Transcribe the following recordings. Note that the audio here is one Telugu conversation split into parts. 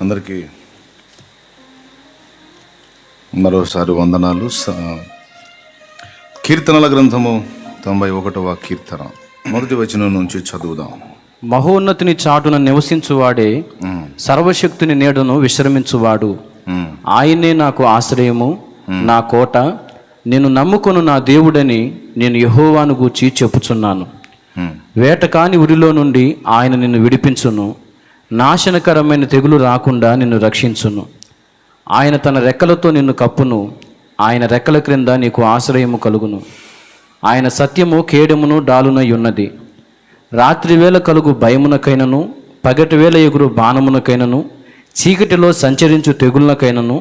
అందరికీ మరోసారి వందనాలు. కీర్తనల గ్రంథము 91వ కీర్తన మొదటి వచనం నుంచి చదువుదాం. మహోన్నతిని చాటున నివసించువాడే సర్వశక్తుని నీడను విశ్రమించువాడు. ఆయనే నాకు ఆశ్రయము, నా కోట, నేను నమ్ముకొను నా దేవుడని నేను యెహోవాను గూర్చి చెప్పుచున్నాను. వేటకాని ఉరిలో నుండి ఆయన నిన్ను విడిపించును, నాశనకరమైన తెగులు రాకుండా నిన్ను రక్షించును. ఆయన తన రెక్కలతో నిన్ను కప్పును, ఆయన రెక్కల క్రింద నీకు ఆశ్రయము కలుగును. ఆయన సత్యము కేడెమును డాలునై ఉన్నది. రాత్రివేళ కలుగు భయమునకైనను, పగటివేళ ఎగురు బాణమునకైనను, చీకటిలో సంచరించు తెగుళ్ళకైనను,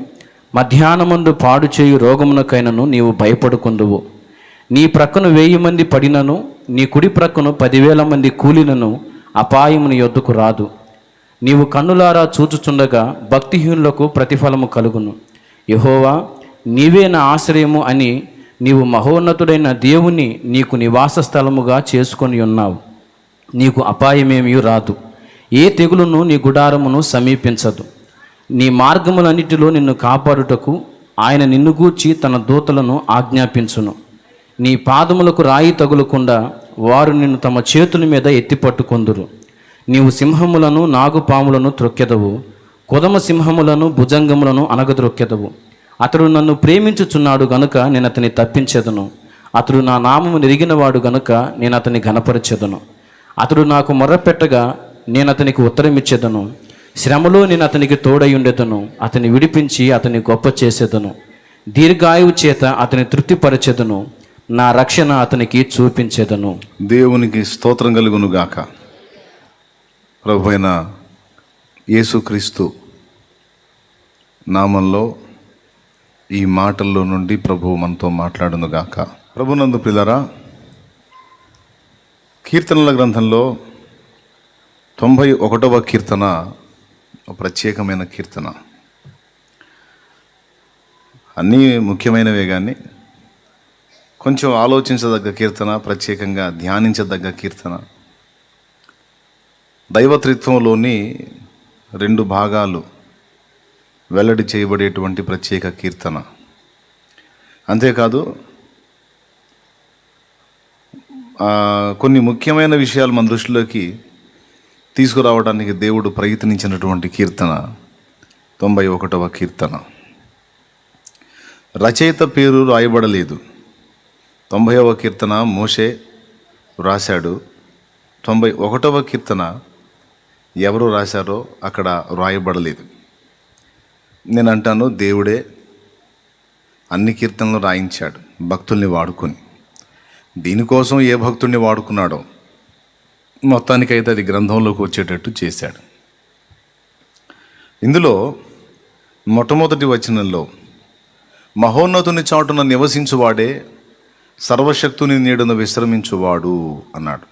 మధ్యాహ్నమందు పాడు చేయు రోగమునకైనను నీవు భయపడుకుందువు. నీ ప్రక్కను 1000 మంది పడినను, నీ కుడి ప్రక్కను 10,000 మంది కూలినను అపాయము నీ యొద్దకు రాదు. నీవు కన్నులారా చూచుచుండగా భక్తిహీనులకు ప్రతిఫలము కలుగును. యెహోవా, నీవే నా ఆశ్రయము అని నీవు మహోన్నతుడైన దేవుని నీకు నివాస స్థలముగా చేసుకొని ఉన్నావు. నీకు అపాయమేమీ రాదు, ఏ తెగులును నీ గుడారమును సమీపించదు. నీ మార్గములన్నిటిలో నిన్ను కాపాడుటకు ఆయన నిన్ను గూర్చి తన దూతలను ఆజ్ఞాపించును. నీ పాదములకు రాయి తగులకుండా వారు నిన్ను తమ చేతుల మీద ఎత్తిపట్టుకొందురు. నీవు సింహములను, నాగుపాములను త్రొక్కెదవు, కొదమ సింహములను, భుజంగములను అనగద్రొక్కెదవు. అతడు నన్ను ప్రేమించుచున్నాడు గనుక నేను అతని తప్పించెదను. అతడు నా నామము నెరిగినవాడు గనుక నేను అతని ఘనపరచెదను. అతడు నాకు మొర్రపెట్టగా నేను అతనికి ఉత్తరమిచ్చెదను. శ్రమలో నేను అతనికి తోడయుండెదను. అతని విడిపించి అతని గొప్ప చేసేదను. దీర్ఘాయువు చేత అతని తృప్తిపరచెదను. నా రక్షణ అతనికి చూపించెదను. దేవునికి స్తోత్రం కలుగును గాక. ప్రభువైన యేసుక్రీస్తు నామంలో ఈ మాటల్లో నుండి ప్రభువు మనతో మాట్లాడును గాక. ప్రభునందు ప్రియులారా, కీర్తనల గ్రంథంలో 91వ కీర్తన ఒక ప్రత్యేకమైన కీర్తన. అన్నీ ముఖ్యమైనవే కానీ కొంచెం ఆలోచించదగ్గ కీర్తన, ప్రత్యేకంగా ధ్యానించదగ్గ కీర్తన. దైవత్రిత్వంలోని 2 భాగాలు వెల్లడి చేయబడేటువంటి ప్రత్యేక కీర్తన. అంతేకాదు కొన్ని ముఖ్యమైన విషయాలు మన దృష్టిలోకి తీసుకురావడానికి దేవుడు ప్రయత్నించినటువంటి కీర్తన 91వ కీర్తన. రచయిత పేరు రాయబడలేదు. 90వ కీర్తన మోషే రాశాడు. 91వ కీర్తన ఎవరు రాశారో అక్కడ రాయబడలేదు. నేను అంటాను, దేవుడే అన్ని కీర్తనలు రాయించాడు భక్తుల్ని వాడుకొని. దీనికోసం ఏ భక్తుడిని వాడుకున్నాడో మొత్తానికైతే అది గ్రంథంలోకి వచ్చేటట్టు చేశాడు. ఇందులో మొట్టమొదటి వచనంలో మహోన్నతుని చాటున నివసించువాడే సర్వశక్తుని నీడను విశ్రమించువాడు అన్నాడు.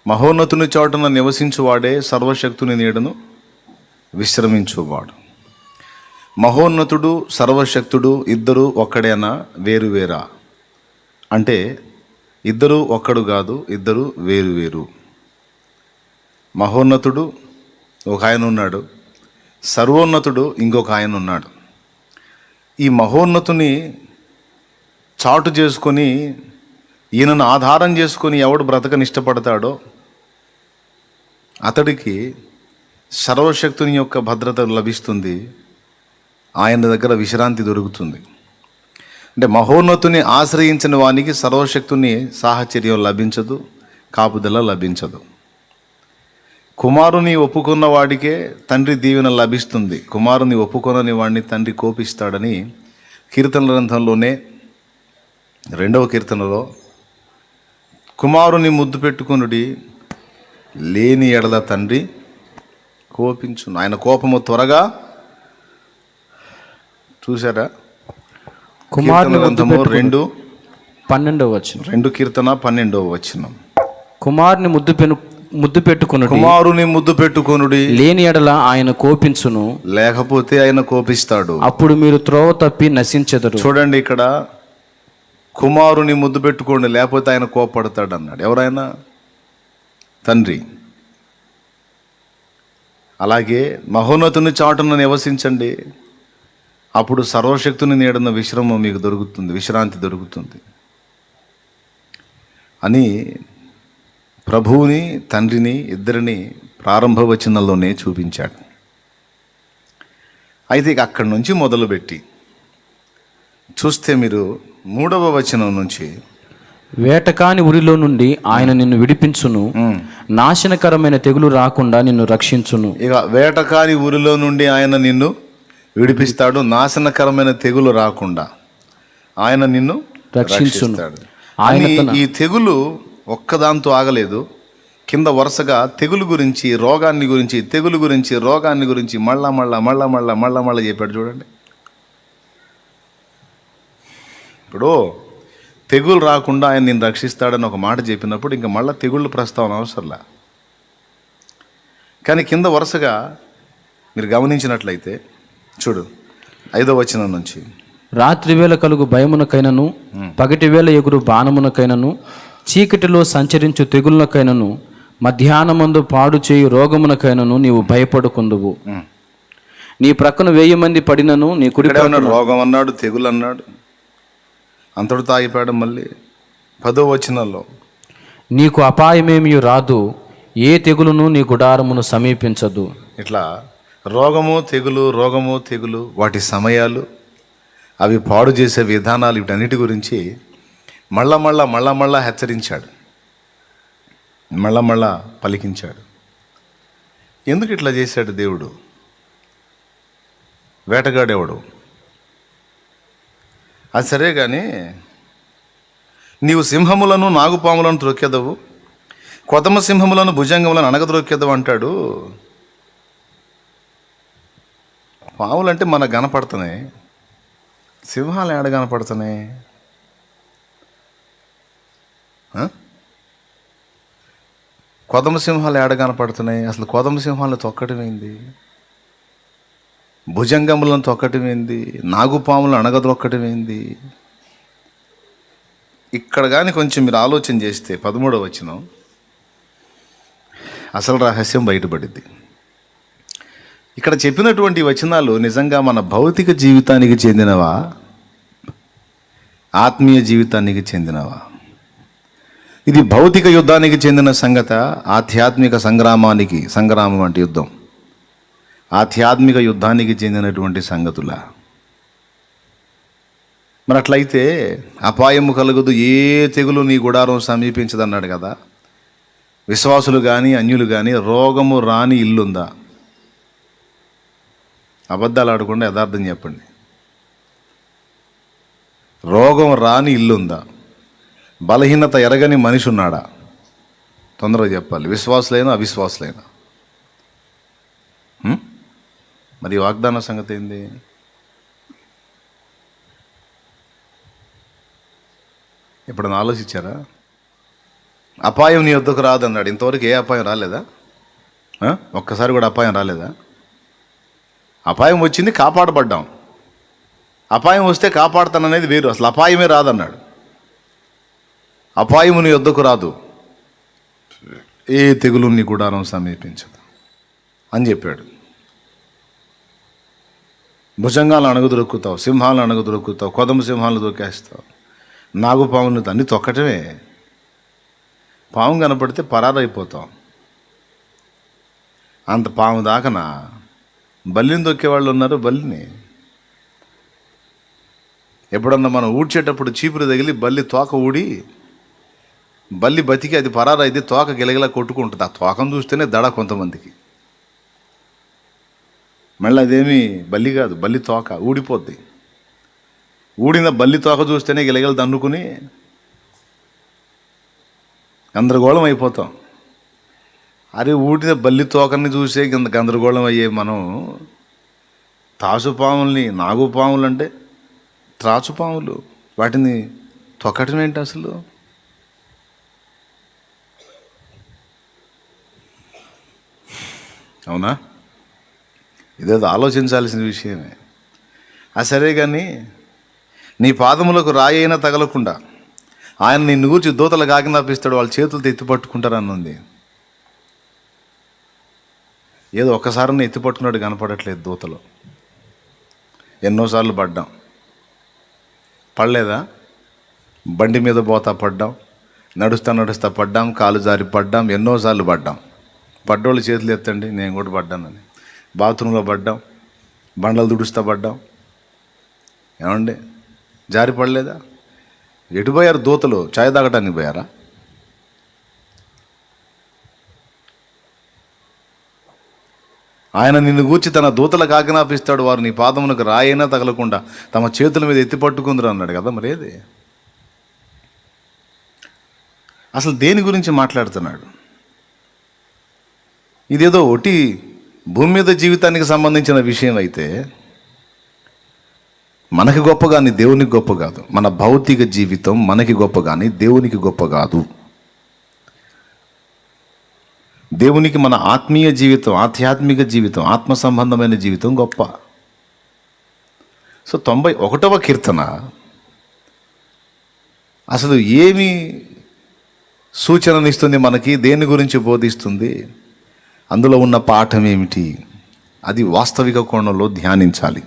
మహోన్నతుని చాటున నివసించువాడే సర్వశక్తుని నీడను విశ్రమించువాడు. మహోన్నతుడు, సర్వశక్తుడు ఇద్దరు ఒక్కడేనా, వేరువేరా అంటే ఇద్దరు ఒక్కడు కాదు, ఇద్దరు వేరువేరు. మహోన్నతుడు ఒక ఆయన ఉన్నాడు, సర్వోన్నతుడు ఇంకొక ఆయన ఉన్నాడు. ఈ మహోన్నతుని చాటు చేసుకొని, ఈయనను ఆధారం చేసుకొని ఎవడు బ్రతకని ఇష్టపడతాడో అతడికి సర్వశక్తుని యొక్క భద్రత లభిస్తుంది. ఆయన దగ్గర విశ్రాంతి దొరుకుతుంది. అంటే మహోన్నతుని ఆశ్రయించిన వానికి సర్వశక్తుని సాహచర్యం లభించదు, కాపుదల లభించదు. కుమారుని ఒప్పుకున్న వాడికే తండ్రి దీవెన లభిస్తుంది. కుమారుని ఒప్పుకొనని వాడిని తండ్రి కోపిస్తాడని కీర్తనల గ్రంథంలోనే 2వ కీర్తనలో, కుమారుని ముద్దు పెట్టుకొనుడి, లేని ఎడల తండ్రి కోపించును, ఆయన కోపము త్వరగా. చూసారా? కుమారుని గ్రంథము 2:12 వచనం. 2 కీర్తన 12వ వచనం. కుమారుని ముద్దు పెట్టుకొనుడి, లేని ఎడల ఆయన కోపించును, లేకపోతే ఆయన కోపిస్తాడు. అప్పుడు మీరు త్రోవ తప్పి నశించెదరు. చూడండి, ఇక్కడ కుమారుని ముద్దు పెట్టుకోండి, లేకపోతే ఆయన కోపడతాడు అన్నాడు. ఎవరైనా తండ్రి. అలాగే మహోన్నతుని చాటున నివసించండి, అప్పుడు సర్వశక్తుని నీడన విశ్రామం మీకు దొరుకుతుంది, విశ్రాంతి దొరుకుతుంది అని ప్రభువుని తండ్రిని ఇద్దరిని ప్రారంభ వచనంలోనే చూపించాడు. అయితే ఇక అక్కడి నుంచి మొదలుపెట్టి చూస్తే మీరు 3వ వచనం నుంచి, వేటకాని ఉరిలో నుండి ఆయన నిన్ను విడిపించును, నాశనకరమైన తెగులు రాకుండా నిన్ను రక్షించును. ఇక వేటకాని ఊరిలో నుండి ఆయన నిన్ను విడిపిస్తాడు, నాశనకరమైన తెగులు రాకుండా ఆయన నిన్ను రక్షించును. రక్షిస్తాడు. ఈ తెగులు ఒక్కదాంతో ఆగలేదు. కింద వరుసగా తెగులు గురించి, రోగాన్ని గురించి, తెగులు గురించి, రోగాన్ని గురించి మళ్ళా చెప్పాడు. చూడండి, ఇప్పుడు తెగులు రాకుండా ఆయన నిన్ను రక్షిస్తాడని ఒక మాట చెప్పినప్పుడు ఇంకా మళ్ళీ తెగుళ్ళు ప్రస్తావన అవసరంలా. కానీ కింద వరుసగా మీరు గమనించినట్లయితే చూడు, 5వ వచనం నుంచి, రాత్రి వేళ కలుగు భయమునకైనను, పగటి వేళ ఎగురు బాణమునకైనను, చీకటిలో సంచరించు తెగుళ్ళకైనను, మధ్యాహ్నమందు పాడు చేయు రోగమునకైనను నీవు భయపడుకుందువు. నీ ప్రక్కన 1000 మంది పడినను నీ కుడి రోగం అన్నాడు, తెగులు అన్నాడు, అంతటితో ఆగిపోయాడు. మళ్ళీ 10వ వచనంలో, నీకు అపాయమేమీ రాదు, ఏ తెగులును నీ గుడారమును సమీపించదు. ఇట్లా రోగము తెగులు వాటి సమయాలు, అవి పాడు చేసే విధానాలు, వీటన్నిటి గురించి మళ్ళా హెచ్చరించాడు, మళ్ళా పలికించాడు. ఎందుకు ఇట్లా చేశాడు దేవుడు? వేటగాడేవాడు అది సరే, కానీ నీవు సింహములను నాగుపాములను త్రొక్కెదవు, కొదమ సింహములను భుజంగములను అణగద్రొక్కెదవు అంటాడు. పాములంటే మనకు కనపడుతున్నాయి, సింహాలు ఏడ కనపడుతున్నాయి? కొదమ సింహాలు ఏడ కనపడుతున్నాయి? అసలు కొదమ సింహాలను తొక్కటం ఏంది? భుజంగములను తొక్కటం ఏంది? నాగుపాములను అణగద్రొక్కటం ఏంది? ఇక్కడ కానీ కొంచెం మీరు ఆలోచన చేస్తే 13వ వచనం అసలు రహస్యం బయటపడింది. ఇక్కడ చెప్పినటువంటి వచనాలు నిజంగా మన భౌతిక జీవితానికి చెందినవా, ఆత్మీయ జీవితానికి చెందినవా? ఇది భౌతిక యుద్ధానికి చెందిన సంగత, ఆధ్యాత్మిక సంగ్రామం అంటే యుద్ధం, ఆధ్యాత్మిక యుద్ధానికి చెందినటువంటి సంగతుల? మరి అట్లయితే అపాయము కలుగదు, ఏ తెగులు నీ గుడారం సమీపించదన్నాడు కదా. విశ్వాసులు కానీ అన్యులు కానీ రోగము రాని ఇల్లుందా? అబద్ధాలు ఆడకుండా యథార్థం చెప్పండి. రోగం రాని ఇల్లుందా? బలహీనత ఎరగని మనిషి ఉన్నాడా? తొందరగా చెప్పాలి, విశ్వాసులైనా అవిశ్వాసులైనా. మరి వాగ్దాన సంగతి ఏంది? ఎప్పుడన్నా ఆలోచించారా? అపాయం నీ వద్దకు రాదన్నాడు. ఇంతవరకు ఏ అపాయం రాలేదా? ఒక్కసారి కూడా అపాయం రాలేదా? అపాయం వచ్చింది, కాపాడబడ్డాం. అపాయం వస్తే కాపాడుతాననేది వేరు, అసలు అపాయమే రాదన్నాడు. అపాయము నీ వద్దకు రాదు, ఏ తెగులు నీ గుడారం సమీపించదు అని చెప్పాడు. భుజంగాలు అణగదొరుకుతావు, సింహాలను అణగదొరుకుతావు, కొదమ సింహాలను దొక్కేస్తావు, నాగుపాములను అన్ని తొక్కటమే. పాము కనపడితే పరారైపోతాం. అంత పాము దాకనా బల్లిని దొక్కేవాళ్ళు ఉన్నారు. బల్లిని ఎప్పుడన్నా మనం ఊడ్చేటప్పుడు చీపురు తగిలి బల్లి తోక ఊడి బల్లి బతికి అది పరారైతే తోక గిలగిలా కొట్టుకుంటుంది. ఆ తోకను చూస్తేనే దడ కొంతమందికి. మళ్ళీ అదేమి బల్లి కాదు, బల్లి తోక ఊడిపోద్ది. ఊడిన బల్లి తోక చూస్తేనే గిలగిల దన్నుకుని గందరగోళం అయిపోతాం. అరే ఊడిన బల్లి తోకని చూసే గందరగోళం అయ్యే మనం తాసుపాముల్ని, నాగుపాములు అంటే త్రాచుపాములు, వాటిని తొక్కటం ఏంటి అసలు? అవునా? ఇదేదో ఆలోచించాల్సిన విషయమే. సరే కానీ నీ పాదములకు రాయి అయినా తగలకుండా ఆయన నిన్ను గూర్చి దూతలకు ఆజ్ఞాపిస్తాడు, వాళ్ళ చేతులతో ఎత్తి పట్టుకుంటారని ఉంది. ఏదో ఒక్కసారి ఎత్తి పట్టుకున్నట్టు కనపడట్లేదు దూతలు. ఎన్నోసార్లు పడ్డాం, పడలేదా? బండి మీద పోతా పడ్డాం, నడుస్తా పడ్డాం, కాలు జారి పడ్డాం, ఎన్నోసార్లు పడ్డాం. పడ్డోళ్ళు చేతులు ఎత్తండి, నేను కూడా పడ్డానని. బాత్రూంలో పడ్డాం, బండలు దుడుస్తా పడ్డాం. ఏమండి, జారి పడలేదా? ఎటు పోయారు దూతలు? చాయ్ తాగటానికి పోయారా? ఆయన నిన్ను గూర్చి తన దూతలకు ఆజ్ఞాపిస్తాడు, వారు నీ పాదమునకు రాయైనా తగలకుండా తమ చేతుల మీద ఎత్తి పట్టుకుందరు అన్నాడు కదా. మరి ఏది అసలు దేని గురించి మాట్లాడుతున్నాడు? ఇదేదో ఒకటి భూమి మీద జీవితానికి సంబంధించిన విషయం అయితే మనకి గొప్ప కానీ దేవునికి గొప్ప కాదు. మన భౌతిక జీవితం మనకి గొప్ప కానీ దేవునికి గొప్ప కాదు. దేవునికి మన ఆత్మీయ జీవితం, ఆధ్యాత్మిక జీవితం, ఆత్మ సంబంధమైన జీవితం గొప్ప. సో 91వ కీర్తన అసలు ఏమి సూచననిస్తుంది మనకి? దేని గురించి బోధిస్తుంది? అందులో ఉన్న పాఠం ఏమిటి? అది వాస్తవిక కోణంలో ధ్యానించాలి.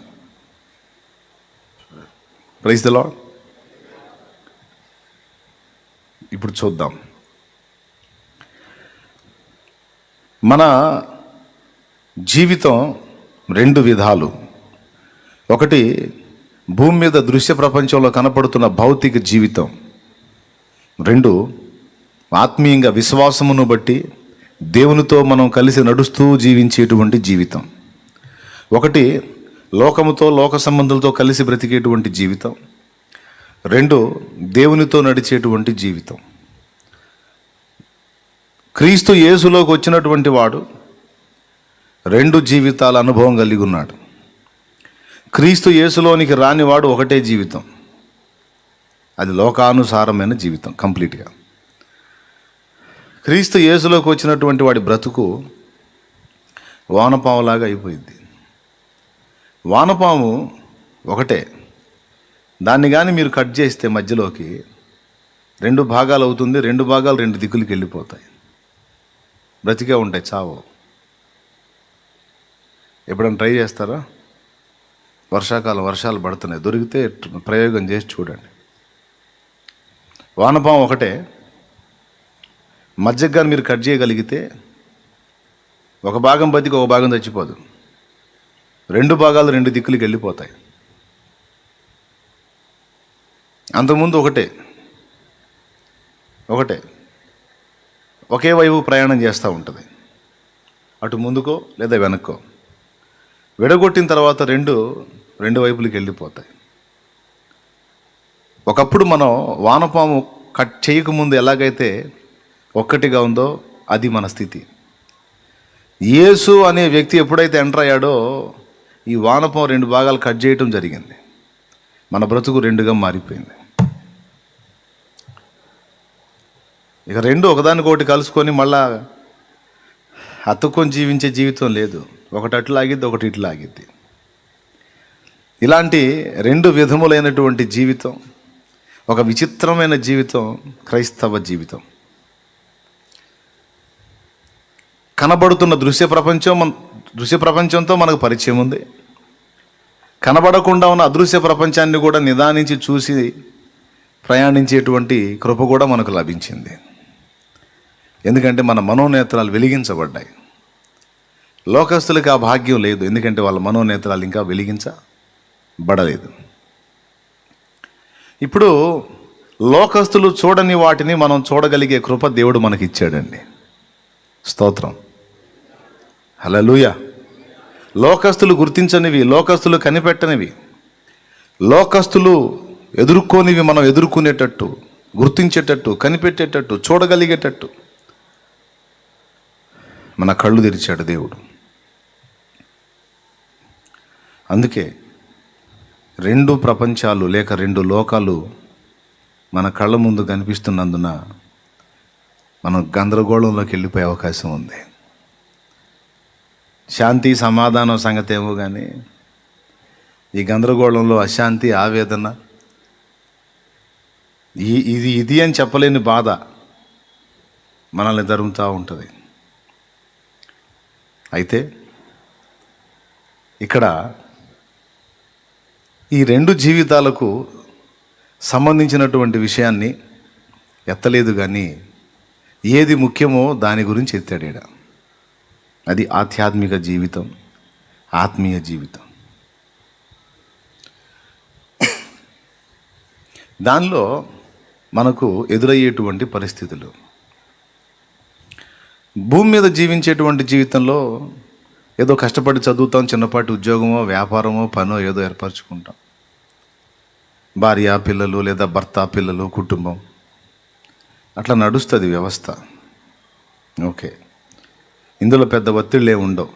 Praise the lord. ఇప్పుడు చూద్దాం. మన జీవితం 2 విధాలు. ఒకటి భూమి మీద దృశ్య ప్రపంచంలో కనపడుతున్న భౌతిక జీవితం. 2 ఆత్మీయంగా విశ్వాసమును బట్టి దేవునితో మనం కలిసి నడుస్తూ జీవించేటువంటి జీవితం. ఒకటి లోకముతో, లోక సంబంధులతో కలిసి బ్రతికేటువంటి జీవితం. 2 దేవునితో నడిచేటువంటి జీవితం. క్రీస్తు యేసులోకి వచ్చినటువంటి వాడు 2 జీవితాల అనుభవం కలిగి ఉన్నాడు. క్రీస్తు యేసులోనికి రానివాడు ఒకటే జీవితం, అది లోకానుసారమైన జీవితం కంప్లీట్గా. క్రీస్తు యేసులోకి వచ్చినటువంటి వాడి బ్రతుకు వానపాములాగా అయిపోయింది. వానపాము ఒకటే, దాన్ని కానీ మీరు కట్ చేస్తే మధ్యలోకి 2 భాగాలు అవుతుంది. 2 భాగాలు 2 దిక్కులకి వెళ్ళిపోతాయి, బ్రతికే ఉంటాయి, చావు. ఎప్పుడైనా ట్రై చేస్తారా? వర్షాకాలం వర్షాలు పడుతున్నాయి, దొరికితే ప్రయోగం చేసి చూడండి. వానపాము ఒకటే, మధ్యగా మీరు కట్ చేయగలిగితే ఒక భాగం బతికి ఒక భాగం చచ్చిపోదు. 2 భాగాలు 2 దిక్కులకి వెళ్ళిపోతాయి. అంతకుముందు ఒకటే ఒకే వైపు ప్రయాణం చేస్తూ ఉంటుంది, అటు ముందుకో లేదా వెనక్కో. విడగొట్టిన తర్వాత 2 వైపులకి వెళ్ళిపోతాయి. ఒకప్పుడు మనం వానపాము కట్ చేయకముందు ఎలాగైతే ఒక్కటిగా ఉందో అది మన స్థితి. యేసు అనే వ్యక్తి ఎప్పుడైతే ఎంటర్ అయ్యాడో ఈ వానపాము 2 భాగాలు కట్ చేయటం జరిగింది. మన బ్రతుకు 2గా మారిపోయింది. ఇక 2 ఒకదానికొకటి కలుసుకొని మళ్ళా అతుక్కొని జీవించే జీవితం లేదు. ఒకటి అట్లు ఆగిద్ది, ఒకటి ఇట్లు ఆగిద్ది. ఇలాంటి 2 విధములైనటువంటి జీవితం, ఒక విచిత్రమైన జీవితం క్రైస్తవ జీవితం. కనబడుతున్న దృశ్య ప్రపంచంతో మనకు పరిచయం ఉంది. కనబడకుండా ఉన్న అదృశ్య ప్రపంచాన్ని కూడా నిదానించి చూసి ప్రయాణించేటువంటి కృప కూడా మనకు లభించింది. ఎందుకంటే మన మనోనేత్రాలు వెలిగించబడ్డాయి. లోకస్తులకి ఆ భాగ్యం లేదు, ఎందుకంటే వాళ్ళ మనోనేత్రాలు ఇంకా వెలిగించబడలేదు. ఇప్పుడు లోకస్తులు చూడని వాటిని మనం చూడగలిగే కృప దేవుడు మనకి ఇచ్చాడండి. స్తోత్రం, హల్లెలూయా. లోకస్తులు గుర్తించనివి, లోకస్తులు కనిపెట్టనివి, లోకస్తులు ఎదుర్కోనివి మనం ఎదుర్కొనేటట్టు, గుర్తించేటట్టు, కనిపెట్టేటట్టు, చూడగలిగేటట్టు మన కళ్ళు తెరిచాడు దేవుడు. అందుకే 2 ప్రపంచాలు లేక 2 లోకాలు మన కళ్ళ ముందు కనిపిస్తున్నందున మనం గందరగోళంలోకి వెళ్ళిపోయే అవకాశం ఉంది. శాంతి సమాధానం సంగతి ఏమో కానీ ఈ గందరగోళంలో అశాంతి, ఆవేదన, ఇది అని చెప్పలేని బాధ మనల్ని తరుముతూ ఉంటుంది. అయితే ఇక్కడ ఈ రెండు జీవితాలకు సంబంధించినటువంటి విషయాన్ని ఎత్తలేదు, కానీ ఏది ముఖ్యమో దాని గురించి ఎత్తాడు ఈడ. అది ఆధ్యాత్మిక జీవితం, ఆత్మీయ జీవితం. దానిలో మనకు ఎదురయ్యేటువంటి పరిస్థితులు, భూమి మీద జీవించేటువంటి జీవితంలో ఏదో కష్టపడి చదువుతాం, చిన్నపాటి ఉద్యోగమో వ్యాపారమో పనో ఏదో ఏర్పరచుకుంటాం, భార్య పిల్లలు లేదా భర్త పిల్లలు కుటుంబం అట్లా నడుస్తుంది వ్యవస్థ. ఓకే, ఇందులో పెద్ద ఒత్తిళ్ళే ఉండవు.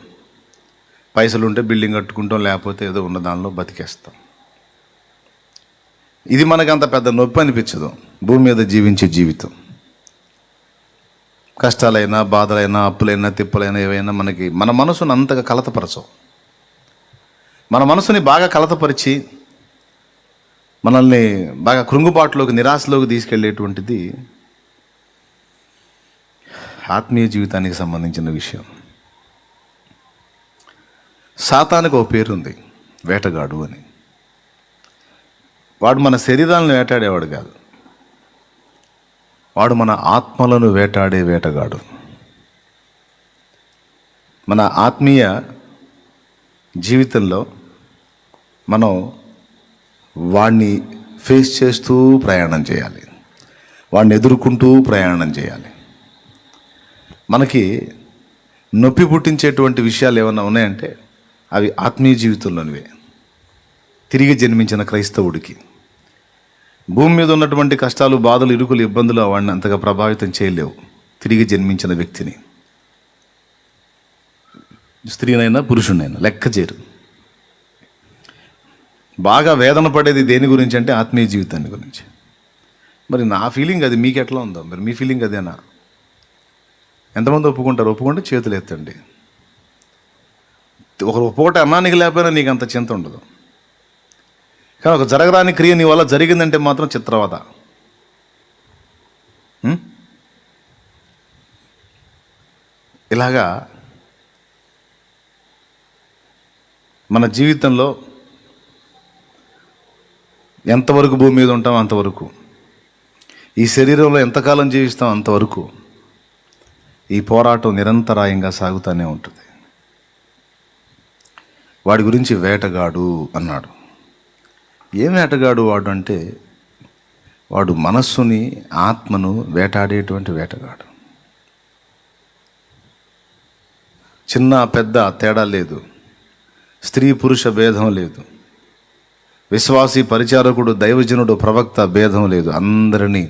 పైసలు ఉంటే బిల్డింగ్ కట్టుకుంటాం, లేకపోతే ఏదో ఉన్న దానిలో బతికేస్తాం. ఇది మనకు అంత పెద్ద నొప్పి అనిపించదు. భూమి మీద జీవించే జీవితం కష్టాలైనా బాధలైనా అప్పులైనా తిప్పలైనా ఏవైనా మనకి మన మనసును అంతగా కలతపరచవు. మన మనసుని బాగా కలతపరిచి మనల్ని బాగా కృంగుబాటులోకి నిరాశలోకి తీసుకెళ్ళేటువంటిది ఆత్మీయ జీవితానికి సంబంధించిన విషయం. సాతానికి ఒక పేరుంది, వేటగాడు అని. వాడు మన శరీరాలను వేటాడేవాడు కాదు, వాడు మన ఆత్మలను వేటాడే వేటగాడు. మన ఆత్మీయ జీవితంలో మనం వాడిని ఫేస్ చేస్తూ ప్రయాణం చేయాలి, వాడిని ఎదుర్కొంటూ ప్రయాణం చేయాలి. మనకి నొప్పి పుట్టించేటువంటి విషయాలు ఏమన్నా ఉన్నాయంటే అవి ఆత్మీయ జీవితంలోనివే. తిరిగి జన్మించిన క్రైస్తవుడికి భూమి మీద ఉన్నటువంటి కష్టాలు బాధలు ఇరుకులు ఇబ్బందులు వాడిని అంతగా ప్రభావితం చేయలేవు. తిరిగి జన్మించిన వ్యక్తిని, స్త్రీనైనా పురుషునైనా లెక్క చేయరు. బాగా వేదన పడేది దేని గురించి అంటే ఆత్మీయ జీవితాన్ని గురించి. మరి నా ఫీలింగ్ అది, మీకు ఎట్లా ఉందో మరి మీ ఫీలింగ్ అదేనా? ఎంతమంది ఒప్పుకుంటారు? ఒప్పుకుంటే చేతులు ఎత్తండి. ఒక పూట అన్నానికి లేకపోయినా నీకు అంత చింత ఉండదు, కానీ ఒక జరగరాని క్రియ నీ వల్ల జరిగిందంటే మాత్రం చిత్రవద. ఇలాగా మన జీవితంలో ఎంతవరకు భూమి మీద ఉంటాం అంతవరకు, ఈ శరీరంలో ఎంతకాలం జీవిస్తాం అంతవరకు ఈ పోరాటం నిరంతరాయంగా సాగుతూనే ఉంటుంది. వాడి గురించి వేటగాడు అన్నాడు. ఏం వేటగాడు వాడు అంటే, వాడు మనస్సుని ఆత్మను వేటాడేటువంటి వేటగాడు. చిన్న పెద్ద తేడా లేదు, స్త్రీ పురుష భేదం లేదు, విశ్వాసి పరిచారకుడు దైవజనుడు ప్రవక్త భేదం లేదు. అందరినీ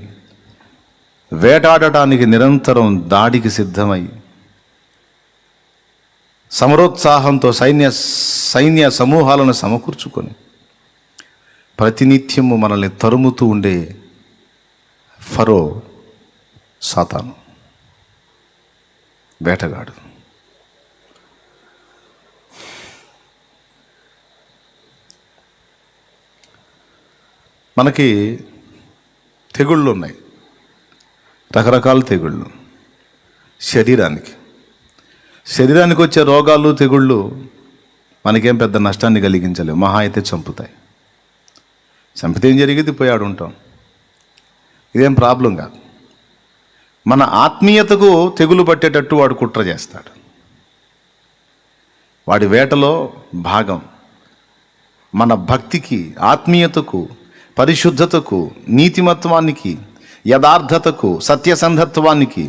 వేటాడటానికి నిరంతరం దాడికి సిద్ధమై సమరోత్సాహంతో సైన్య సమూహాలను సమకూర్చుకొని ప్రతినిత్యము మనల్ని తరుముతూ ఉండే ఫరో సాతాను, వేటగాడు. మనకి తెగుళ్ళు ఉన్నాయి, రకరకాల తెగుళ్ళు. శరీరానికి వచ్చే రోగాలు తెగుళ్ళు మనకేం పెద్ద నష్టాన్ని కలిగించలేవు, మహా అయితే చంపుతాయి. చంపితే ఏం జరిగేది? పోయాడు ఉంటాం, ఇదేం ప్రాబ్లం కాదు. మన ఆత్మీయతకు తెగులు పట్టేటట్టు వాడు కుట్ర చేస్తాడు. వాడి వేటలో భాగం మన భక్తికి, ఆత్మీయతకు, పరిశుద్ధతకు, నీతిమత్వానికి, యథార్థతకు, సత్యసంధత్వానికి,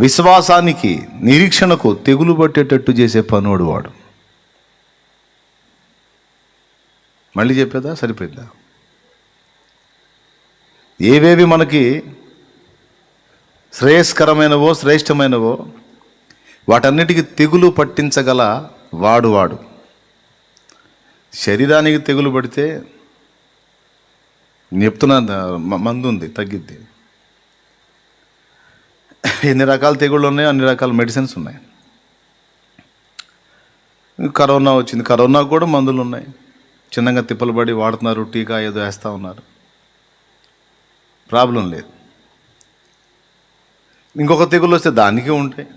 విశ్వాసానికి, నిరీక్షణకు తెగులు పట్టేటట్టు చేసే పనోడు వాడు. మళ్ళీ చెప్పేదా? సరిపోయిందా? ఏవేవి మనకి శ్రేయస్కరమైనవో శ్రేష్టమైనవో వాటన్నిటికీ తెగులు పట్టించగల వాడు. శరీరానికి తెగులు పడితే చెప్తున్నా, మందు ఉంది, తగ్గిద్ది. ఎన్ని రకాల తెగుళ్ళు ఉన్నాయో అన్ని రకాల మెడిసిన్స్ ఉన్నాయి. కరోనా వచ్చింది, కరోనాకు కూడా మందులు ఉన్నాయి. చిన్నగా తిప్పలు పడి వాడుతున్నారు, టీకా ఏదో వేస్తూ ఉన్నారు, ప్రాబ్లం లేదు. ఇంకొక తెగులు వస్తే దానికి ఉంటాయి.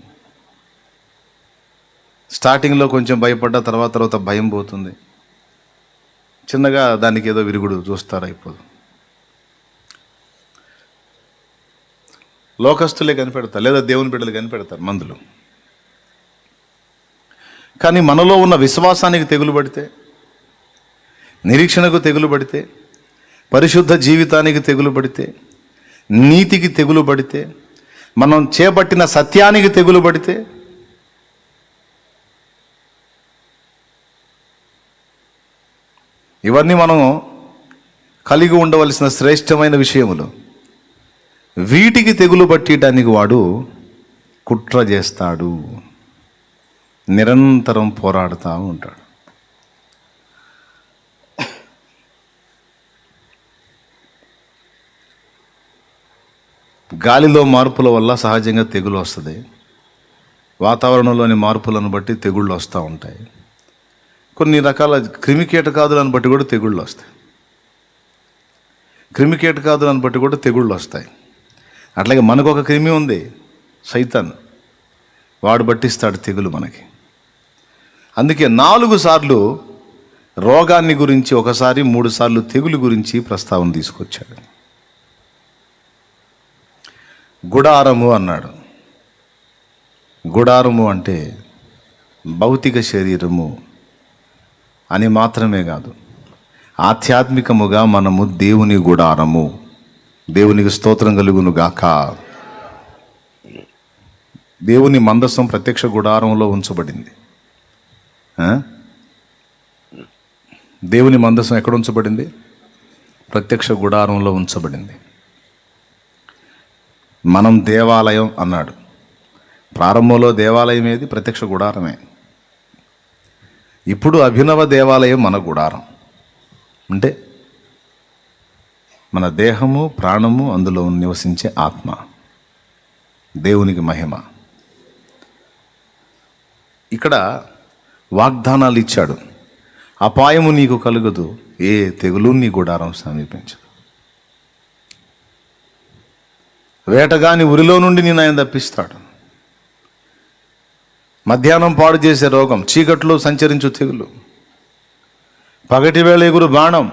స్టార్టింగ్లో కొంచెం భయపడ్డ తర్వాత భయం పోతుంది. చిన్నగా దానికి ఏదో విరుగుడు చూస్తారు, అయిపోదు. లోకస్తులే కనిపెడతారు, లేదా దేవుని బిడ్డలు కనిపెడతారు మందులు. కానీ మనలో ఉన్న విశ్వాసానికి తెగులు పడితే, నిరీక్షణకు తెగులు పడితే, పరిశుద్ధ జీవితానికి తెగులు పడితే, నీతికి తెగులు పడితే, మనం చేపట్టిన సత్యానికి తెగులు పడితే, ఇవన్నీ మనం కలిగి ఉండవలసిన శ్రేష్టమైన విషయములు. వీటికి తెగులు పట్టడానికి వాడు కుట్ర చేస్తాడు, నిరంతరం పోరాడుతూ ఉంటాడు. గాలిలో మార్పుల వల్ల సహజంగా తెగులు వస్తుంది. వాతావరణంలోని మార్పులను బట్టి తెగుళ్ళు వస్తూ ఉంటాయి. కొన్ని రకాల క్రిమికీటకాదులను బట్టి కూడా తెగుళ్ళు వస్తాయి. క్రిమికీటకాదులను బట్టి కూడా తెగుళ్ళు వస్తాయి. అట్లాగే మనకు ఒక క్రిమి ఉంది, సైతాన్. వాడు పట్టిస్తాడు తెగులు మనకి. అందుకే 4 సార్లు రోగాన్ని గురించి, ఒకసారి 3 సార్లు తెగులు గురించి ప్రస్తావన తీసుకొచ్చాడు. గుడారము అన్నాడు. గుడారము అంటే భౌతిక శరీరము అని మాత్రమే కాదు, ఆధ్యాత్మికముగా మనము దేవుని గుడారము. దేవునికి స్తోత్రం కలుగును గాక. దేవుని మందసం ప్రత్యక్ష గుడారంలో ఉంచబడింది. దేవుని మందసం ఎక్కడ ఉంచబడింది? ప్రత్యక్ష గుడారంలో ఉంచబడింది. మనం దేవాలయం అన్నాడు. ప్రారంభంలో దేవాలయం ఏది? ప్రత్యక్ష గుడారమే. ఇప్పుడు అభినవ దేవాలయం మన గుడారం. అంటే మన దేహము, ప్రాణము, అందులో నివసించే ఆత్మ. దేవునికి మహిమ. ఇక్కడ వాగ్దానాలు ఇచ్చాడు. అపాయము నీకు కలుగదు, ఏ తెగులు నీ గుడారం సమీపించదు. వేటగాని ఉరిలో నుండి నేను ఆయన తప్పిస్తాడు. మధ్యాహ్నం పాడు చేసే రోగం, చీకట్లో సంచరించు తెగులు, పగటి వేళ ఎగురు బాణం,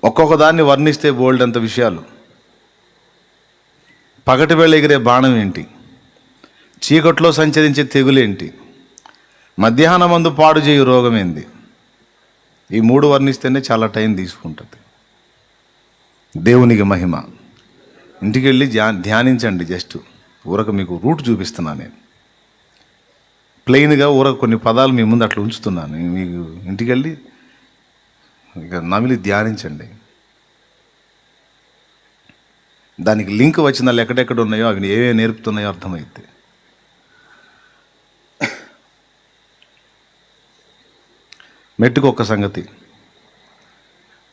ఒక్కొక్క దాన్ని వర్ణిస్తే బోల్డ్ అంత విషయాలు. పగటి వేళ ఎగిరే బాణం ఏంటి? చీకట్లో సంచరించే తెగులేంటి? మధ్యాహ్నం మందు పాడు చేయు రోగం ఏంది? ఈ 3 వర్ణిస్తేనే చాలా టైం తీసుకుంటుంది. దేవునికి మహిమ. ఇంటికి వెళ్ళి ధ్యానించండి. జస్ట్ ఊరక మీకు రూట్ చూపిస్తున్నాను నేను. ప్లెయిన్గా ఊరక కొన్ని పదాలు మీ ముందు అట్లా ఉంచుతున్నాను. మీకు ఇంటికి వెళ్ళి ఇక నమిలి ధ్యానించండి. దానికి లింక్ వచ్చిన ఎక్కడెక్కడ ఉన్నాయో అవి ఏవే నేర్పుతున్నాయో అర్థమైతే. మెట్టుకు ఒక సంగతి,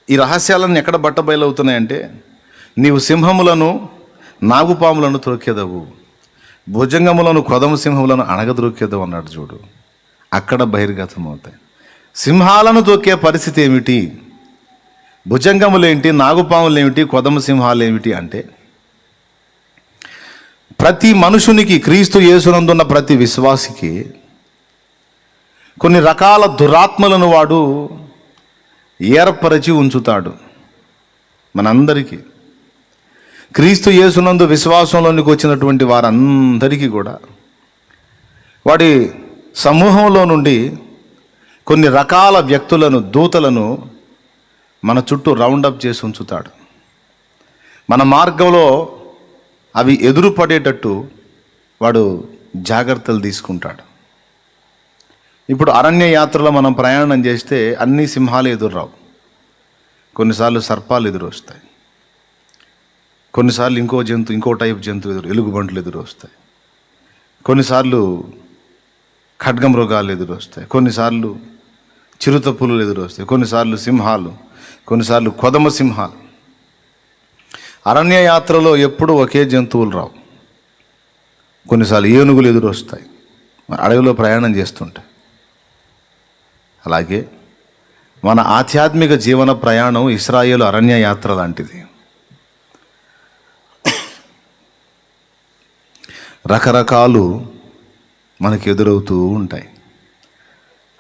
ఈ రహస్యాలన్నీ ఎక్కడ బట్టబయలవుతున్నాయంటే, నీవు సింహములను నాగుపాములను త్రొక్కెదవు, భుజంగములను కొదమ సింహములను అణగద్రొక్కెదవు అన్నాడు చూడు. అక్కడ బహిర్గతం అవుతాయి. సింహాలను తొక్కే పరిస్థితి ఏమిటి? భుజంగములేంటి, నాగుపాములేమిటి, కొదమ సింహాలేమిటి అంటే, ప్రతి మనుషునికి, క్రీస్తు యేసునందున్న ప్రతి విశ్వాసికి కొన్ని రకాల దురాత్మలను వాడు ఏర్పరచి ఉంచుతాడు. మనందరికీ, క్రీస్తు యేసునందు విశ్వాసంలోనికి వచ్చినటువంటి వారందరికీ కూడా వాడి సమూహంలో నుండి కొన్ని రకాల వ్యక్తులను, దూతలను మన చుట్టూ రౌండప్ చేసి ఉంచుతాడు. మన మార్గంలో అవి ఎదురుపడేటట్టు వాడు జాగ్రత్తలు తీసుకుంటాడు. ఇప్పుడు అరణ్య యాత్రలో మనం ప్రయాణం చేస్తే అన్ని సింహాలు ఎదురురావు. కొన్నిసార్లు సర్పాలు ఎదురు వస్తాయి, కొన్నిసార్లు ఇంకో టైప్ జంతువు ఎలుగుబంట్లు ఎదురు వస్తాయి, కొన్నిసార్లు ఖడ్గమృగాలు ఎదురు వస్తాయి, కొన్నిసార్లు చిరుత పులులు ఎదురు వస్తాయి, కొన్నిసార్లు సింహాలు, కొన్నిసార్లు కొదమ సింహాలు. అరణ్య యాత్రలో ఎప్పుడూ ఒకే జంతువులు రావు. కొన్నిసార్లు ఏనుగులు ఎదురు వస్తాయి అడవిలో ప్రయాణం చేస్తుంటాయి. అలాగే మన ఆధ్యాత్మిక జీవన ప్రయాణం ఇశ్రాయేలు అరణ్య యాత్ర లాంటిది. రకరకాలు మనకు ఎదురవుతూ ఉంటాయి.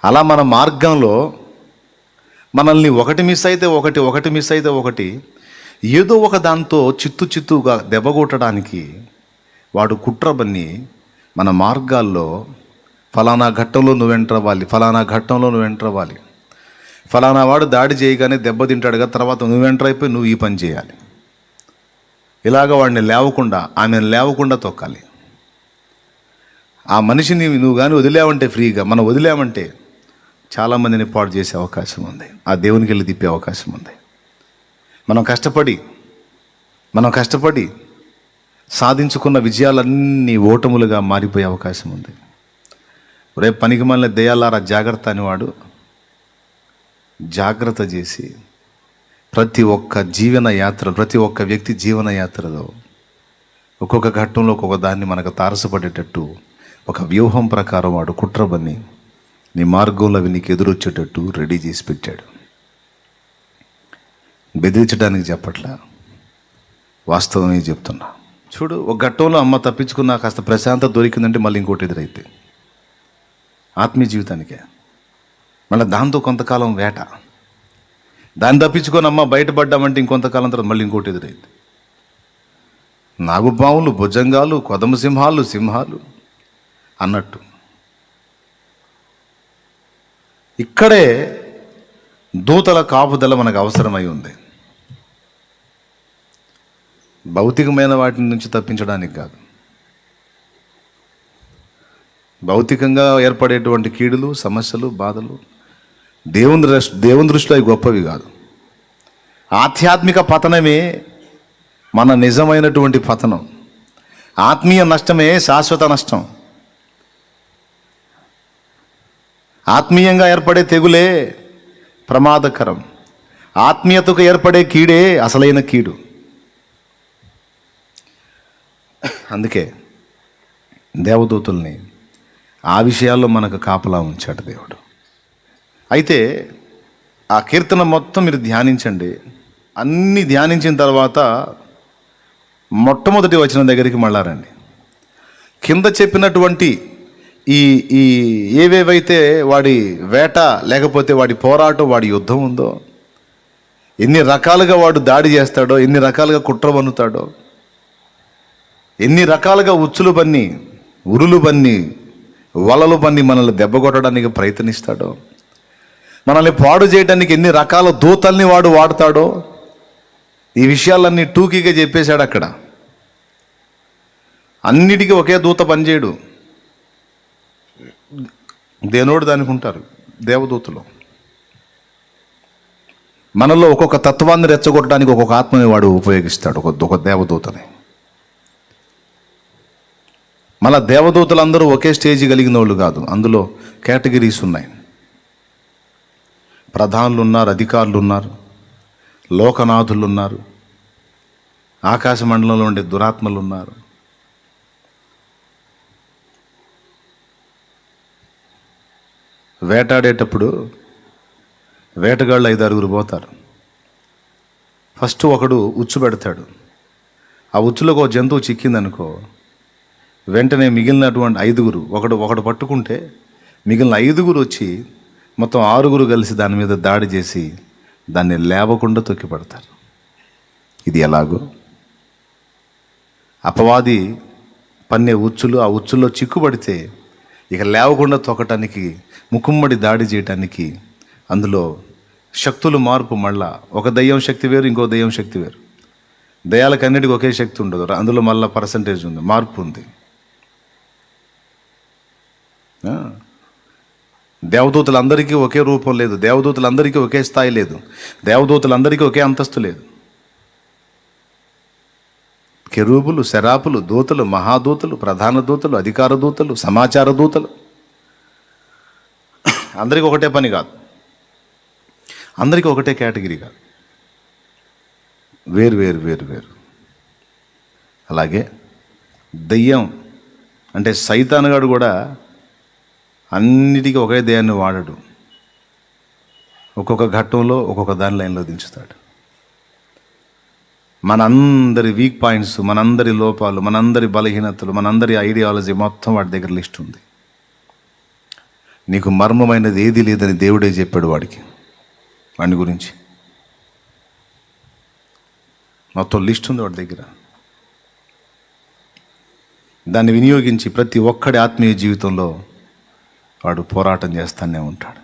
అలా మన మార్గంలో మనల్ని ఒకటి మిస్ అయితే ఒకటి మిస్ అయితే ఒకటి, ఏదో ఒక దాంతో చిత్తుగా దెబ్బగొట్టడానికి వాడు కుట్రబన్ని మన మార్గాల్లో ఫలానా ఘట్టంలో నువ్వు ఎంటర్ అవ్వాలి, ఫలానా ఘట్టంలో నువ్వు ఎంటర్ అవ్వాలి, ఫలానా వాడు దాడి చేయగానే దెబ్బతింటాడు కదా, తర్వాత నువ్వు ఎంటర్ అయిపోయి నువ్వు ఈ పని చేయాలి, ఇలాగ వాడిని లేవకుండా ఆమెను లేవకుండా తొక్కాలి. ఆ మనిషిని నువ్వు కానీ వదిలేవంటే ఫ్రీగా, మనం వదిలేమంటే చాలామందిని పాడు చేసే అవకాశం ఉంది, ఆ దేవునికి వెళ్ళి తిప్పే అవకాశం ఉంది. మనం కష్టపడి సాధించుకున్న విజయాలన్నీ ఓటములుగా మారిపోయే అవకాశం ఉంది. రేపు పనికి మళ్ళీ దెయ్యాలారా జాగ్రత్త అనేవాడు జాగ్రత్త చేసి ప్రతి ఒక్క వ్యక్తి జీవన యాత్రలో ఒక్కొక్క ఘట్టంలో ఒక్కొక్క దాన్ని మనకు తారసపడేటట్టు ఒక వ్యూహం ప్రకారం వాడు కుట్రబన్ని నీ మార్గంలో అవి నీకు ఎదురొచ్చేటట్టు రెడీ చేసి పెట్టాడు. బెదిరించడానికి చెప్పట్లా, వాస్తవమే చెప్తున్నా. చూడు, ఒక ఘట్టంలో అమ్మ తప్పించుకున్నా కాస్త ప్రశాంతత దొరికిందంటే మళ్ళీ ఇంకోటి ఎదురైతే ఆత్మీయ జీవితానికే మళ్ళీ దాంతో కొంతకాలం వేట, దాన్ని తప్పించుకొని అమ్మ బయటపడ్డామంటే ఇంకొంతకాలం తర్వాత మళ్ళీ ఇంకోటి ఎదురైతే నాగుపాములు, భుజంగాలు, కొదమ సింహాలు అన్నట్టు ఇక్కడే దూతల కాపుదల మనకు అవసరమై ఉంది. భౌతికమైన వాటి నుంచి తప్పించడానికి కాదు, భౌతికంగా ఏర్పడేటువంటి కీడులు, సమస్యలు, బాధలు దేవుని దృష్టిలో అవి గొప్పవి కాదు. ఆధ్యాత్మిక పతనమే మన నిజమైనటువంటి పతనం. ఆత్మీయ నష్టమే శాశ్వత నష్టం. ఆత్మీయంగా ఏర్పడే తెగులే ప్రమాదకరం. ఆత్మీయతకు ఏర్పడే కీడే అసలైన కీడు. అందుకే దేవదూతుల్ని ఆ విషయాల్లో మనకు కాపలా ఉంచాడు దేవుడు. అయితే ఆ కీర్తన మొత్తం మీరు ధ్యానించండి. అన్నీ ధ్యానించిన తర్వాత మొట్టమొదటి వచనం దగ్గరికి మళ్ళారండి. కింద చెప్పినటువంటి ఈ ఈ ఏవేవైతే వాడి వేట లేకపోతే వాడి పోరాటం, వాడి యుద్ధం ఉందో, ఎన్ని రకాలుగా వాడు దాడి చేస్తాడో, ఎన్ని రకాలుగా కుట్ర పన్నుతాడో, ఎన్ని రకాలుగా ఉరులు బన్ని వలలు బన్ని మనల్ని దెబ్బ కొట్టడానికి ప్రయత్నిస్తాడో, మనల్ని పాడు చేయడానికి ఎన్ని రకాల దూతల్ని వాడు వాడతాడో, ఈ విషయాలన్నీ టూకీగా చెప్పేశాడు అక్కడ. అన్నిటికీ ఒకే దూత పనిచేయడు. దేనోడు దానికి ఉంటారు దేవదూతలు. మనలో ఒక్కొక్క తత్వాన్ని రెచ్చగొట్టడానికి ఒక్కొక్క ఆత్మని వాడు ఉపయోగిస్తాడు, ఒక దేవదూతని. మళ్ళా దేవదూతలందరూ ఒకే స్టేజ్ కలిగిన వాళ్ళు కాదు, అందులో కేటగిరీస్ ఉన్నాయి. ప్రధానులు ఉన్నారు, అధికారులు ఉన్నారు, లోకనాథులు ఉన్నారు, ఆకాశ మండలంలో ఉండే దురాత్మలు ఉన్నారు. వేటాడేటప్పుడు వేటగాళ్ళు 5-6 పోతారు. ఫస్ట్ ఒకడు ఉచ్చు పెడతాడు. ఆ ఉచ్చులోకి ఒక జంతువు చిక్కిందనుకో, వెంటనే మిగిలినటువంటి 5 ఒకడు పట్టుకుంటే మిగిలిన 5 వచ్చి మొత్తం 6 కలిసి దాని మీద దాడి చేసి దాన్ని లేవకుండా తొక్కి పడతారు. ఇది ఎలాగో అపవాది పన్నే ఉచ్చులు, ఆ ఉచ్చుల్లో చిక్కుపడితే ఇక లేవకుండా తొక్కటానికి, ముకుమ్మడి దాడి చేయటానికి అందులో శక్తులు మార్పు. మళ్ళా ఒక దయ్యం శక్తి వేరు, ఇంకో దయ్యం శక్తి వేరు. దయ్యాలకు అన్నిటికీ ఒకే శక్తి ఉండదు, అందులో మళ్ళీ పర్సంటేజ్ ఉంది, మార్పు ఉంది. దేవదూతలందరికీ ఒకే రూపం లేదు, దేవదూతలందరికీ ఒకే స్థాయి లేదు, దేవదూతలందరికీ ఒకే అంతస్తు లేదు. కెరూబులు, శరాపులు, దూతలు, మహాదూతలు, ప్రధాన దూతలు, అధికార దూతలు, సమాచార దూతలు, అందరికీ ఒకటే పని కాదు, అందరికీ ఒకటే కేటగిరీ కాదు, వేరు వేరు వేరు వేరు. అలాగే దెయ్యం అంటే సైతానుగాడు కూడా అన్నిటికీ ఒకే దెయ్యాన్ని వాడడు, ఒక్కొక్క ఘట్టంలో ఒక్కొక్క దాని లైన్లో దించుతాడు. మనందరి వీక్ పాయింట్స్, మనందరి లోపాలు, మనందరి బలహీనతలు, మనందరి ఐడియాలజీ మొత్తం వాడి దగ్గర లిస్ట్ ఉంది. నీకు మర్మమైనది ఏది లేదని దేవుడే చెప్పాడు వాడి గురించి. మొత్తం లిస్ట్ ఉంది వాడి దగ్గర. దాన్ని వినియోగించి ప్రతి ఒక్కడి ఆత్మీయ జీవితంలో వాడు పోరాటం చేస్తూనే ఉంటాడు.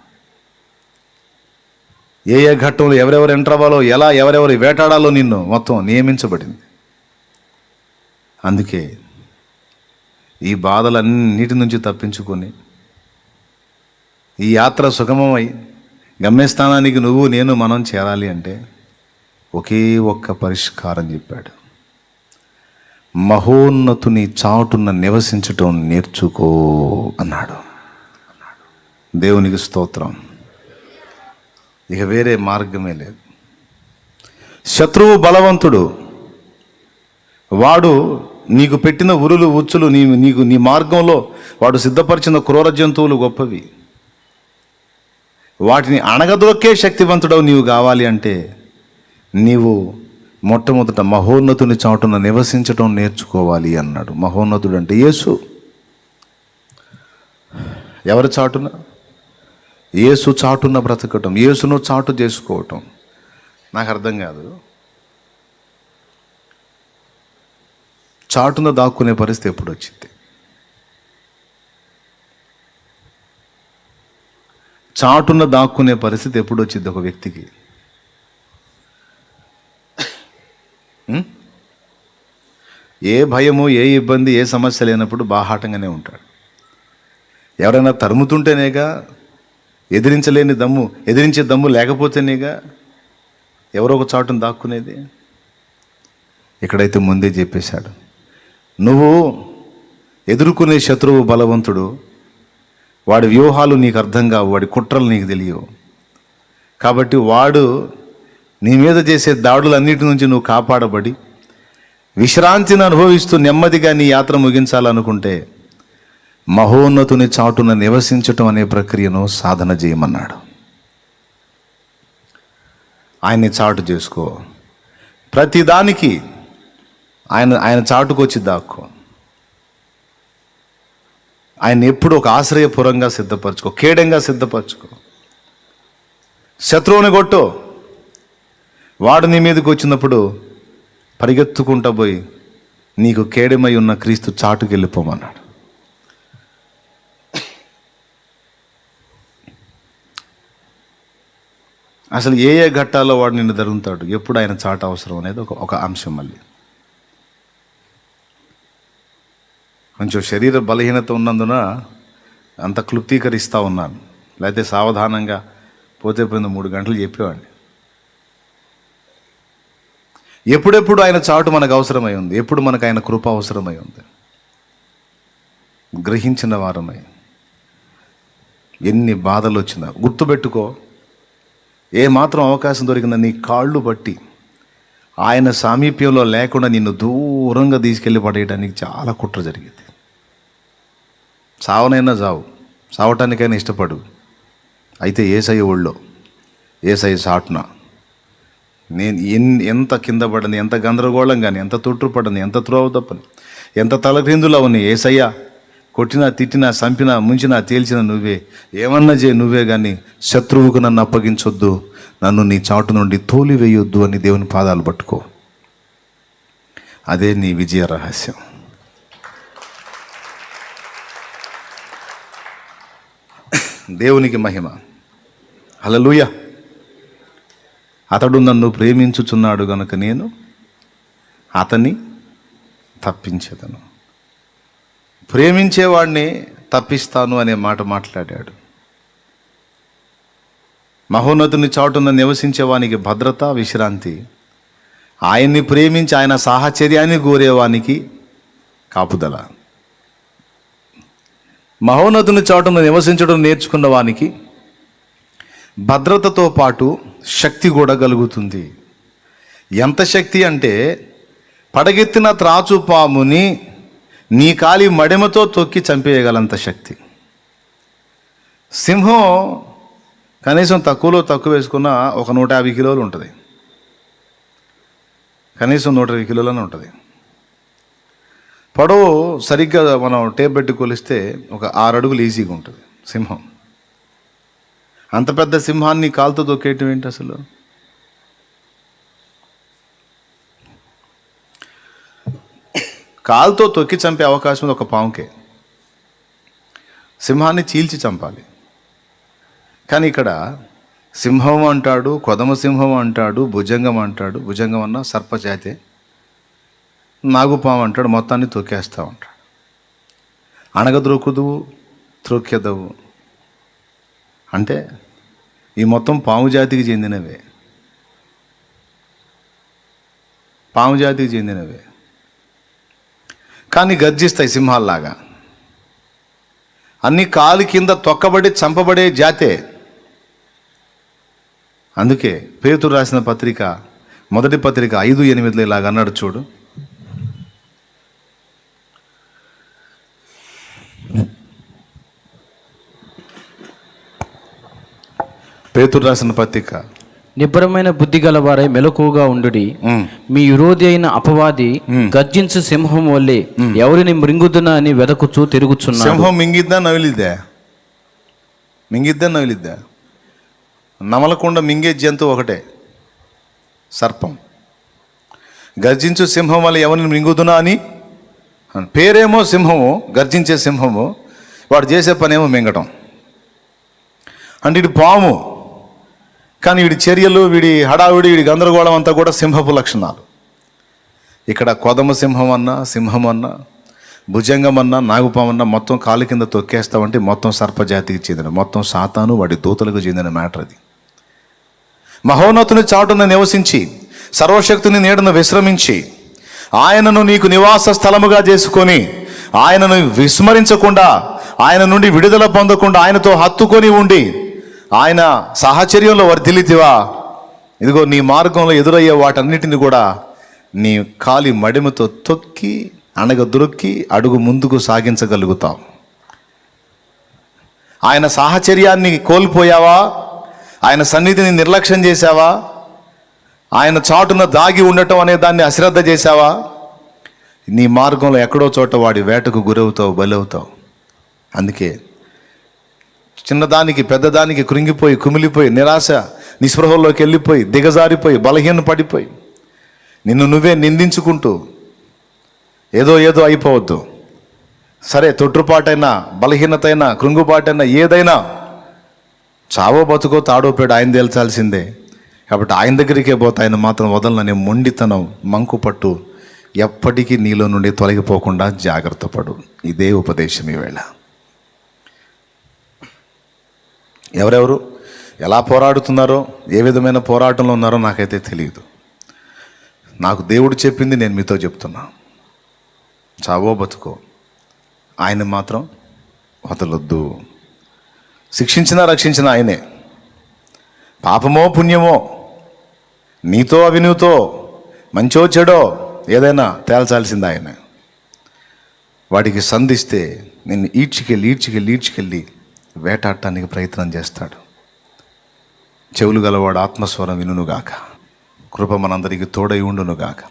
ఏ ఘట్టంలో ఎవరెవరు ఎంటర్ అవ్వాలో, ఎలా ఎవరెవరు వేటాడాలో నిన్ను మొత్తం నియమించబడింది. అందుకే ఈ బాధలన్నిటి నుంచి తప్పించుకొని ఈ యాత్ర సుగమమై గమ్యస్థానానికి నువ్వు నేను మనం చేరాలి అంటే ఒకే ఒక్క పరిష్కారం చెప్పాడు. మహోన్నతుని చాటున నివసించటం నేర్చుకో అన్నాడు. దేవునికి స్తోత్రం. ఇక వేరే మార్గమే లేదు. శత్రువు బలవంతుడు, వాడు నీకు పెట్టిన ఉరులు ఉచ్చులు నీ మార్గంలో వాడు సిద్ధపరిచిన క్రూర జంతువులు గొప్పవి. వాటిని అణగదొక్కే శక్తివంతుడవు నీవు కావాలి అంటే నీవు మొట్టమొదట మహోన్నతుని చాటున నివసించటం నేర్చుకోవాలి అన్నాడు. మహోన్నతుడు అంటే యేసు. ఎవరి చాటున? యేసు చాటున బ్రతకటం, యేసును చాటు చేసుకోవటం. నాకు అర్థం కాదు, చాటున దాక్కునే పరిస్థితి ఎప్పుడు వచ్చింది? చాటున దాక్కునే పరిస్థితి ఎప్పుడు వచ్చింది ఒక వ్యక్తికి? ఏ భయము, ఏ ఇబ్బంది, ఏ సమస్య లేనప్పుడు బాహాటంగానే ఉంటాడు. ఎవరైనా తరుముతుంటేనేగా, ఎదిరించే దమ్ము లేకపోతేనేగా ఎవరో ఒక చాటును దాక్కునేది. ఇక్కడైతే ముందే చెప్పేశాడు, నువ్వు ఎదుర్కొనే శత్రువు బలవంతుడు, వాడి వ్యూహాలు నీకు అర్థం కావు, వాడి కుట్రలు నీకు తెలియవు. కాబట్టి వాడు నీ మీద చేసే దాడులన్నిటి నుంచి నువ్వు కాపాడబడి విశ్రాంతిని అనుభవిస్తూ నెమ్మదిగా నీ యాత్ర ముగించాలనుకుంటే మహోన్నతుని చాటున నివసించటం అనే ప్రక్రియను సాధన చేయమన్నాడు. ఆయన్ని చాటు చేసుకో. ప్రతిదానికి ఆయన చాటుకు వచ్చి దాక్కో. ఆయన ఎప్పుడు ఒక ఆశ్రయపురంగా సిద్ధపరచుకో, కేడంగా సిద్ధపరచుకో. శత్రువుని కొట్టు, వాడు నీ మీదకి వచ్చినప్పుడు పరిగెత్తుకుంటా పోయి నీకు కేడమై ఉన్న క్రీస్తు చాటుకు వెళ్ళిపోమన్నాడు. అసలు ఏ ఘట్టాల్లో వాడు నిన్ను ధరుతాడు, ఎప్పుడు ఆయన చాటు అవసరం అనేది ఒక అంశం. మళ్ళీ కొంచెం శరీర బలహీనత ఉన్నందున అంత క్లుప్తీకరిస్తూ ఉన్నాను. లేకపోతే సావధానంగా పోతే 3 గంటలు చెప్పేవాడిని. ఎప్పుడెప్పుడు ఆయన చాటు మనకు అవసరమై ఉంది, ఎప్పుడు మనకు ఆయన కృప అవసరమై ఉంది, గ్రహించిన వారమై. ఎన్ని బాధలు వచ్చినా గుర్తుపెట్టుకో, ఏమాత్రం అవకాశం దొరికిందా నీ కాళ్ళు బట్టి ఆయన సామీప్యంలో లేకుండా నిన్ను దూరంగా తీసుకెళ్ళి పడేయడానికి చాలా కుట్ర జరిగింది. సావనైనా చావు, సావటానికైనా ఇష్టపడు. అయితే ఏసయ్య ఒళ్ళో, ఏసయ్య చాటున నేను ఎంత కింద పడని, ఎంత గందరగోళం కానీ, ఎంత తొట్టుపడని, ఎంత త్రోవ తప్పని, ఎంత తలక్రిందులు అవని, ఏసయ్య కొట్టినా, తిట్టినా, చంపినా, ముంచినా, తేల్చినా నువ్వే, ఏమన్నా చేయి నువ్వే, కానీ శత్రువుకు నన్ను అప్పగించొద్దు, నన్ను నీ చాటు నుండి తోలివేయొద్దు అని దేవుని పాదాలు పట్టుకో. అదే నీ విజయ రహస్యం. దేవునికి మహిమ. హల్లెలూయా. అతడు నన్ను ప్రేమించుచున్నాడు గనుక నేను అతన్ని తప్పించేదను. ప్రేమించేవాడిని తప్పిస్తాను అనే మాట మాట్లాడాడు. మహోన్నతుని చాటున నివసించేవానికి భద్రత, విశ్రాంతి. ఆయన్ని ప్రేమించి ఆయన సాహచర్యాన్ని కోరేవానికి కాపుదల. మహోన్నతుని చాటున నివసించడం నేర్చుకున్న వానికి భద్రతతో పాటు శక్తి కూడా కలుగుతుంది. ఎంత శక్తి అంటే, పడగెత్తిన త్రాచుపాముని నీ కాలి మడిమతో తొక్కి చంపేయగలంత శక్తి. సింహం కనీసం తక్కువ వేసుకున్న ఒక 150 కిలోలు ఉంటుంది. కనీసం 120 కిలోలనే ఉంటుంది. పొడవు సరిగ్గా మనం టేప్ పెట్టి కొలిస్తే ఒక 6 అడుగులు ఈజీగా ఉంటుంది సింహం. అంత పెద్ద సింహాన్ని కాలుతో తొక్కేయటం ఏంటి అసలు? కాలుతో తొక్కి చంపే అవకాశం ఉంది ఒక పాముకే. సింహాన్ని చీల్చి చంపాలి. కానీ ఇక్కడ సింహం అంటాడు, కొదమ సింహం అంటాడు, భుజంగం అంటాడు. భుజంగం అన్న సర్పజాతే. నాగుపాము అంటాడు, మొత్తాన్ని తొక్కేస్తా ఉంటాడు. అణగద్రొక్కుదువు త్రొక్కెదవు అంటే ఈ మొత్తం పాము జాతికి చెందినవే. పాము జాతికి చెందినవే కానీ గర్జిస్తాయి సింహాల్లాగా. అన్ని కాలు కింద తొక్కబడి చంపబడే జాతే. అందుకే పేతురు రాసిన పత్రిక మొదటి పత్రిక 5:8 ఇలాగ అన్నాడు చూడు. పేతురు రాసిన పత్రిక, నిబ్బరమైన బుద్ధి గలవారై మెలకువగా ఉండుడి. మీ విరోధి అయిన అపవాది గర్జించు సింహం వల్లే ఎవరిని మృంగుదునా అని వెదకుచూ తిరుగుచున్నాడు. సింహం మింగిద్దా నవిలిద్దా? మింగిద్దా నవిలిద్దా? నమలకుండా మింగే జంతువు ఒకటే, సర్పం. గర్జించు సింహం వల్ల ఎవరిని మింగుదునా అని పేరేమో సింహము, గర్జించే సింహము. వాడు చేసే పనేమో మింగటం. అంటే ఇది పాము, కానీ వీడి చర్యలు, వీడి హడావిడి, వీడి గందరగోళం అంతా కూడా సింహపు లక్షణాలు. ఇక్కడ కొదమ సింహం అన్నా, సింహం అన్నా, భుజంగం అన్నా, నాగుపామన్నా మొత్తం కాలు కింద తొక్కేస్తామంటే మొత్తం సర్పజాతికి చెందిన, మొత్తం సాతాను వాడి దూతలకు చెందిన మ్యాటర్ అది. మహోన్నతుని చాటున నివసించి సర్వశక్తిని నీడను విశ్రమించి ఆయనను నీకు నివాస స్థలముగా చేసుకొని ఆయనను విస్మరించకుండా, ఆయన నుండి విడుదల పొందకుండా ఆయనతో హత్తుకొని ఉండి ఆయన సాహచర్యంలో వర్ధిల్లితివా, ఇదిగో నీ మార్గంలో ఎదురయ్యే వాటన్నిటిని కూడా నీ కాలి మడిమతో తొక్కి అణగదొక్కి అడుగు ముందుకు సాగించగలుగుతావు. ఆయన సాహచర్యాన్ని కోల్పోయావా? ఆయన సన్నిధిని నిర్లక్ష్యం చేశావా? ఆయన చాటున దాగి ఉండటం అనే దాన్ని అశ్రద్ధ చేశావా? నీ మార్గంలో ఎక్కడో చోట వాడి వేటకు గురవుతావు, బలవుతావు. అందుకే చిన్నదానికి పెద్దదానికి కృంగిపోయి, కుమిలిపోయి, నిరాశ నిస్పృహల్లోకి వెళ్ళిపోయి, దిగజారిపోయి, బలహీన పడిపోయి, నిన్ను నువ్వే నిందించుకుంటూ ఏదో అయిపోవద్దు. సరే, తొట్టుపాటైనా, బలహీనతైనా, కృంగుపాటైనా, ఏదైనా చావో బతుకో తాడో పేడు ఆయన తేల్చాల్సిందే. కాబట్టి ఆయన దగ్గరికే పోతే ఆయన మాత్రం వదలననే మొండితనం, మంకుపట్టు ఎప్పటికీ నీలో నుండి తొలగిపోకుండా జాగ్రత్త పడు. ఇదే ఉపదేశం ఈవేళ. ఎవరెవరు ఎలా పోరాడుతున్నారో, ఏ విధమైన పోరాటంలో ఉన్నారో నాకైతే తెలియదు. నాకు దేవుడు చెప్పింది నేను మీతో చెప్తున్నా. చావో బతుకో ఆయన మాత్రం వదలొద్దు. శిక్షించినా రక్షించిన ఆయనే. పాపమో పుణ్యమో, నీతో అవినీతో, మంచో చెడో ఏదైనా తేల్చాల్సింది ఆయన. వాడికి సంధిస్తే నిన్ను ఈడ్చికెళ్ళి వేటాడటానికి ప్రయత్నం చేస్తాడు. చెవులు గలవాడు ఆత్మస్వరం వినుగాక. కృప మనందరికీ తోడై ఉండునుగాక.